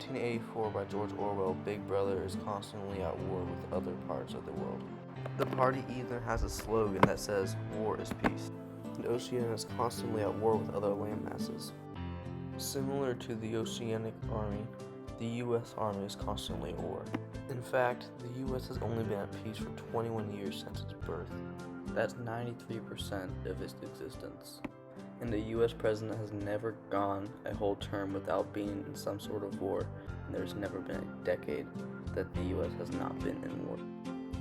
1984 by George Orwell, Big Brother is constantly at war with other parts of the world. The party even has a slogan that says, "War is peace." The ocean is constantly at war with other land masses. Similar to the Oceanic Army, the U.S. Army is constantly at war. In fact, the U.S. has only been at peace for 21 years since its birth. That's 93% of its existence. And the U.S. president has never gone a whole term without being in some sort of war, and there's never been a decade that the U.S. has not been in war.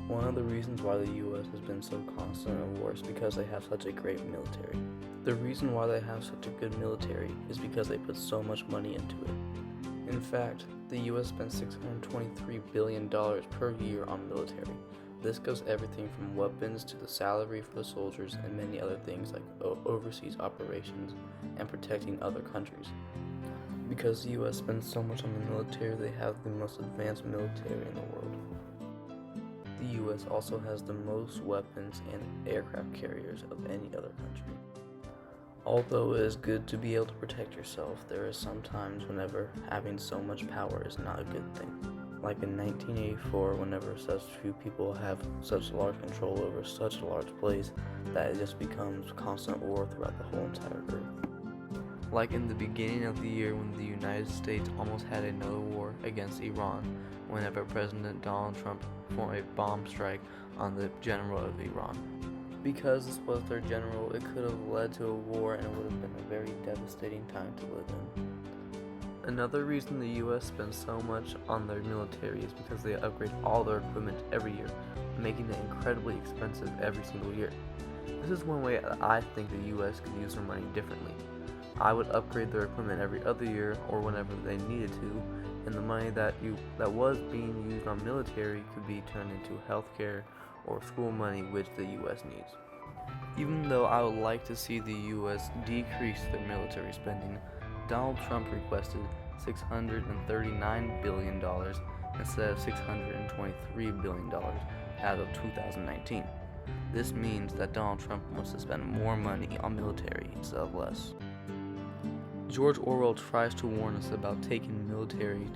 One of the reasons why the U.S. has been so constant in war is because they have such a great military. The reason why they have such a good military is because they put so much money into it. In fact, the U.S. spends $623 billion per year on military. This goes everything from weapons to the salary for the soldiers and many other things like overseas operations and protecting other countries. Because the U.S. spends so much on the military, they have the most advanced military in the world. The U.S. also has the most weapons and aircraft carriers of any other country. Although it is good to be able to protect yourself, there are some times whenever having so much power is not a good thing. Like in 1984, whenever such few people have such large control over such a large place that it just becomes constant war throughout the whole entire earth. Like in the beginning of the year when the United States almost had another war against Iran, whenever President Donald Trump formed a bomb strike on the general of Iran. Because this was their general, it could have led to a war and it would have been a very devastating time to live in. Another reason the U.S. spends so much on their military is because they upgrade all their equipment every year, making it incredibly expensive every single year. This is one way that I think the U.S. could use their money differently. I would upgrade their equipment every other year or whenever they needed to, and the money that was being used on military could be turned into healthcare or school money, which the U.S. needs. Even though I would like to see the U.S. decrease their military spending, Donald Trump requested $639 billion instead of $623 billion as of 2019. This means that Donald Trump wants to spend more money on military instead of less. George Orwell tries to warn us about taking military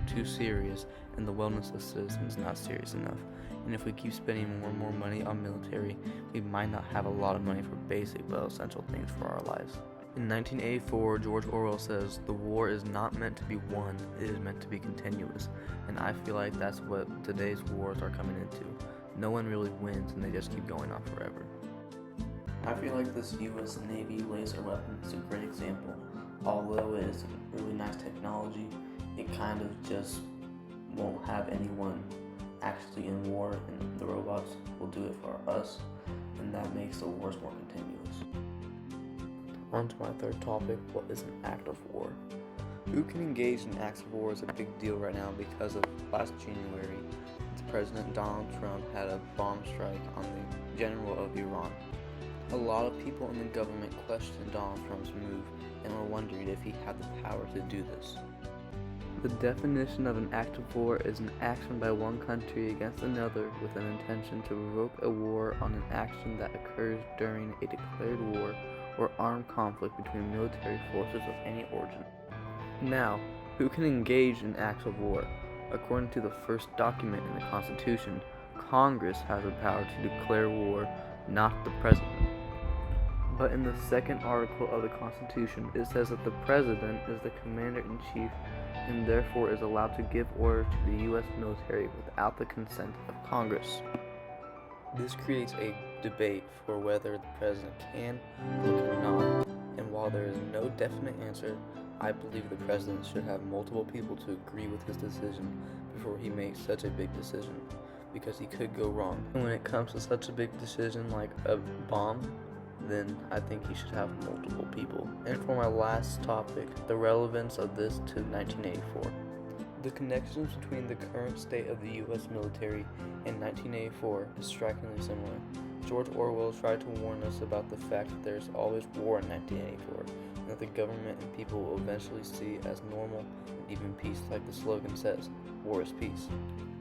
too serious and the wellness of citizens not serious enough. And if we keep spending more and more money on military, we might not have a lot of money for basic but essential things for our lives. In 1984, George Orwell says, "The war is not meant to be won, it is meant to be continuous." And I feel like that's what today's wars are coming into. No one really wins and they just keep going on forever. I feel like this U.S. Navy laser weapon is a great example. Although it is really nice technology, it kind of just won't have anyone actually in war, and the robots will do it for us, and that makes the wars more continuous. On to my third topic, what is an act of war? Who can engage in acts of war is a big deal right now because of last January, President Donald Trump had a bomb strike on the general of Iran. A lot of people in the government questioned Donald Trump's move and were wondering if he had the power to do this. The definition of an act of war is an action by one country against another with an intention to provoke a war on an action that occurs during a declared war or armed conflict between military forces of any origin. Now, who can engage in acts of war? According to the first document in the Constitution, Congress has the power to declare war, not the President. But in the second article of the Constitution, it says that the President is the Commander-in-Chief and therefore is allowed to give orders to the U.S. military without the consent of Congress. This creates a debate for whether the President can or cannot, and while there is no definite answer, I believe the President should have multiple people to agree with his decision before he makes such a big decision, because he could go wrong. And when it comes to such a big decision like a bomb, then I think he should have multiple people. And for my last topic, the relevance of this to 1984. The connections between the current state of the U.S. military and 1984 is strikingly similar. George Orwell tried to warn us about the fact that there is always war in 1984, and that the government and people will eventually see it as normal and even peace, like the slogan says, "War is peace."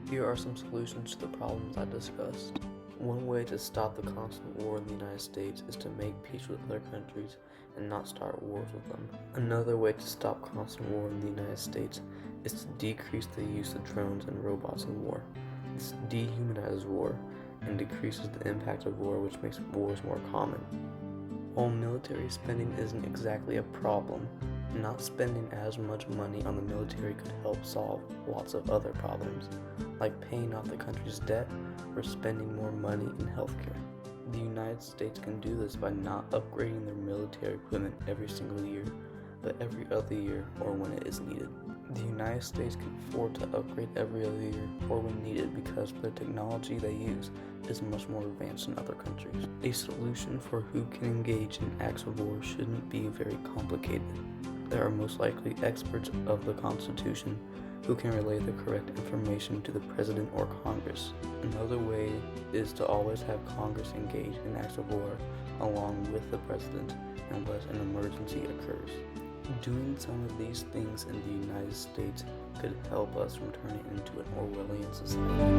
Here are some solutions to the problems I discussed. One way to stop the constant war in the United States is to make peace with other countries and not start wars with them. Another way to stop constant war in the United States is to decrease the use of drones and robots in war. This dehumanizes war and decreases the impact of war, which makes wars more common. While military spending isn't exactly a problem, not spending as much money on the military could help solve lots of other problems, like paying off the country's debt or spending more money in healthcare. The United States can do this by not upgrading their military equipment every single year, but every other year or when it is needed. The United States can afford to upgrade every other year or when needed because the technology they use is much more advanced than other countries. A solution for who can engage in acts of war shouldn't be very complicated. There are most likely experts of the Constitution who can relay the correct information to the President or Congress. Another way is to always have Congress engage in acts of war along with the President unless an emergency occurs. Doing some of these things in the United States could help us from turning into an Orwellian society.